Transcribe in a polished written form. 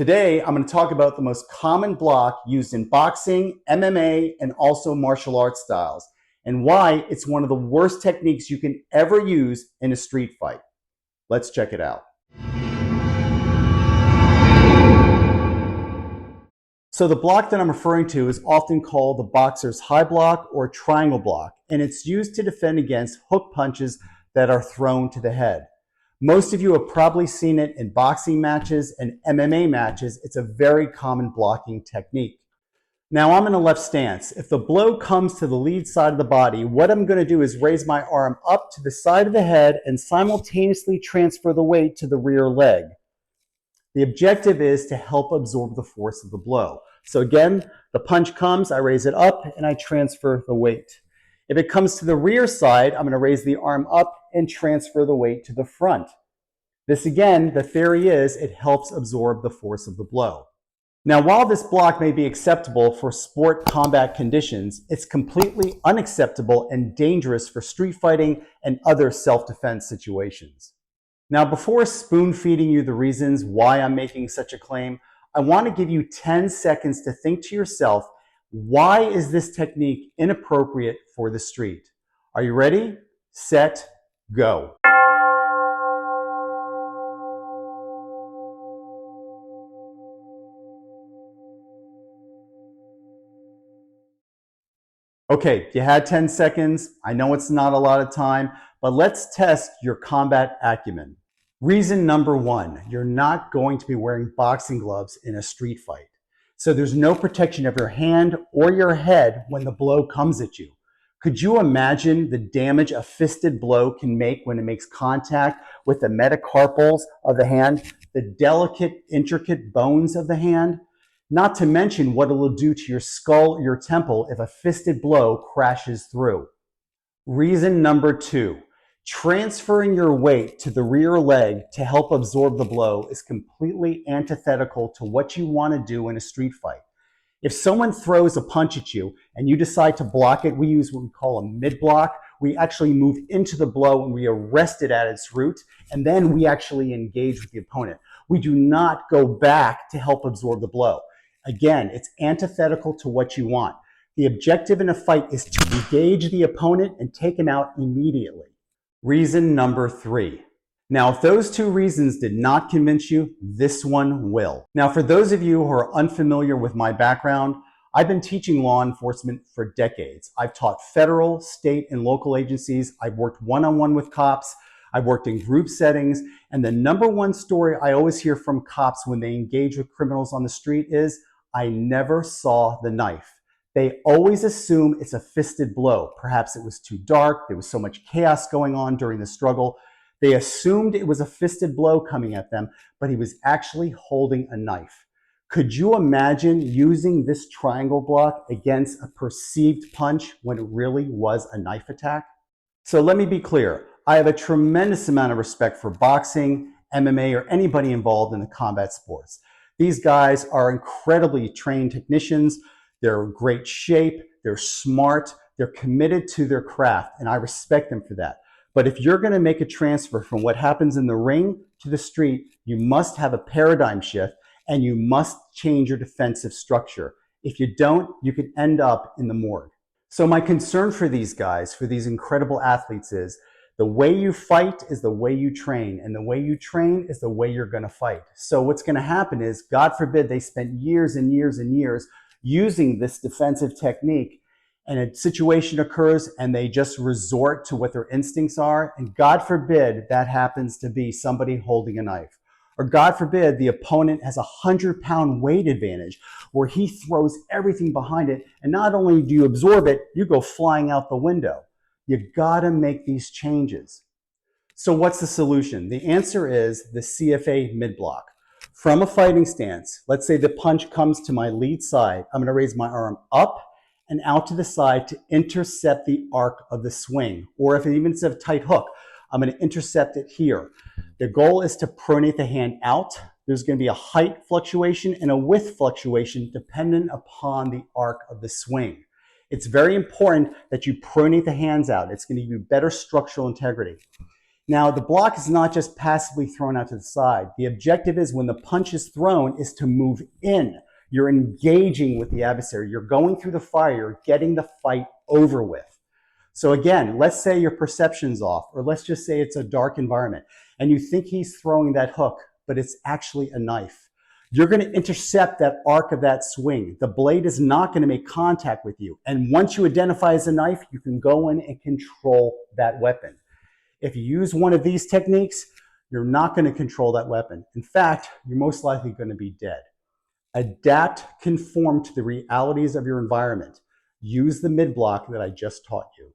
Today, I'm going to talk about the most common block used in boxing, MMA, and also martial arts styles, and why it's one of the worst techniques you can ever use in a street fight. Let's check it out. So the block that I'm referring to is often called the boxer's high block or triangle block, and it's used to defend against hook punches that are thrown to the head. Most of you have probably seen it in boxing matches and MMA matches. It's a very common blocking technique. Now I'm in a left stance. If the blow comes to the lead side of the body, what I'm going to do is raise my arm up to the side of the head and simultaneously transfer the weight to the rear leg. The objective is to help absorb the force of the blow. So again, the punch comes, I raise it up, and I transfer the weight. If it comes to the rear side, I'm going to raise the arm up and transfer the weight to the front. This again, the theory is it helps absorb the force of the blow. Now, while this block may be acceptable for sport combat conditions, it's completely unacceptable and dangerous for street fighting and other self-defense situations. Now, before spoon-feeding you the reasons why I'm making such a claim, I want to give you 10 seconds to think to yourself, why is this technique inappropriate for the street? Are you ready? Set, go. Okay, you had 10 seconds. I know it's not a lot of time, but let's test your combat acumen. Reason number one, you're not going to be wearing boxing gloves in a street fight. So there's no protection of your hand or your head when the blow comes at you. Could you imagine the damage a fisted blow can make when it makes contact with the metacarpals of the hand, the delicate, intricate bones of the hand? Not to mention what it will do to your skull or your temple if a fisted blow crashes through. Reason number two, transferring your weight to the rear leg to help absorb the blow is completely antithetical to what you want to do in a street fight. If someone throws a punch at you and you decide to block it, we use what we call a mid-block. We actually move into the blow and we arrest it at its root, and then we actually engage with the opponent. We do not go back to help absorb the blow. Again, it's antithetical to what you want. The objective in a fight is to engage the opponent and take him out immediately. Reason number three. Now, if those two reasons did not convince you, this one will. Now, for those of you who are unfamiliar with my background, I've been teaching law enforcement for decades. I've taught federal, state, and local agencies. I've worked one-on-one with cops. I've worked in group settings. And the number one story I always hear from cops when they engage with criminals on the street is, I never saw the knife. They always assume it's a fisted blow. Perhaps it was too dark. There was so much chaos going on during the struggle. They assumed it was a fisted blow coming at them, but he was actually holding a knife. Could you imagine using this triangle block against a perceived punch when it really was a knife attack? So let me be clear. I have a tremendous amount of respect for boxing, MMA, or anybody involved in the combat sports. These guys are incredibly trained technicians. They're in great shape. They're smart. They're committed to their craft, and I respect them for that. But if you're going to make a transfer from what happens in the ring to the street, you must have a paradigm shift and you must change your defensive structure. If you don't, you could end up in the morgue. So my concern for these guys, for these incredible athletes is the way you fight is the way you train, and the way you train is the way you're going to fight. So what's going to happen is, God forbid, they spent years and years and years using this defensive technique, and a situation occurs and they just resort to what their instincts are, and God forbid that happens to be somebody holding a knife. Or God forbid the opponent has a 100-pound weight advantage where he throws everything behind it, and not only do you absorb it, you go flying out the window. You gotta make these changes. So what's the solution? The answer is the CFA mid-block. From a fighting stance, let's say the punch comes to my lead side, I'm gonna raise my arm up and out to the side to intercept the arc of the swing. Or if it even is a tight hook, I'm gonna intercept it here. The goal is to pronate the hand out. There's gonna be a height fluctuation and a width fluctuation dependent upon the arc of the swing. It's very important that you pronate the hands out. It's gonna give you better structural integrity. Now, the block is not just passively thrown out to the side. The objective is when the punch is thrown is to move in. You're engaging with the adversary. You're going through the fire. You're getting the fight over with. So again, let's say your perception's off, or let's just say it's a dark environment, and you think he's throwing that hook, but it's actually a knife. You're going to intercept that arc of that swing. The blade is not going to make contact with you. And once you identify as a knife, you can go in and control that weapon. If you use one of these techniques, you're not going to control that weapon. In fact, you're most likely going to be dead. Adapt, conform to the realities of your environment. Use the mid block that I just taught you.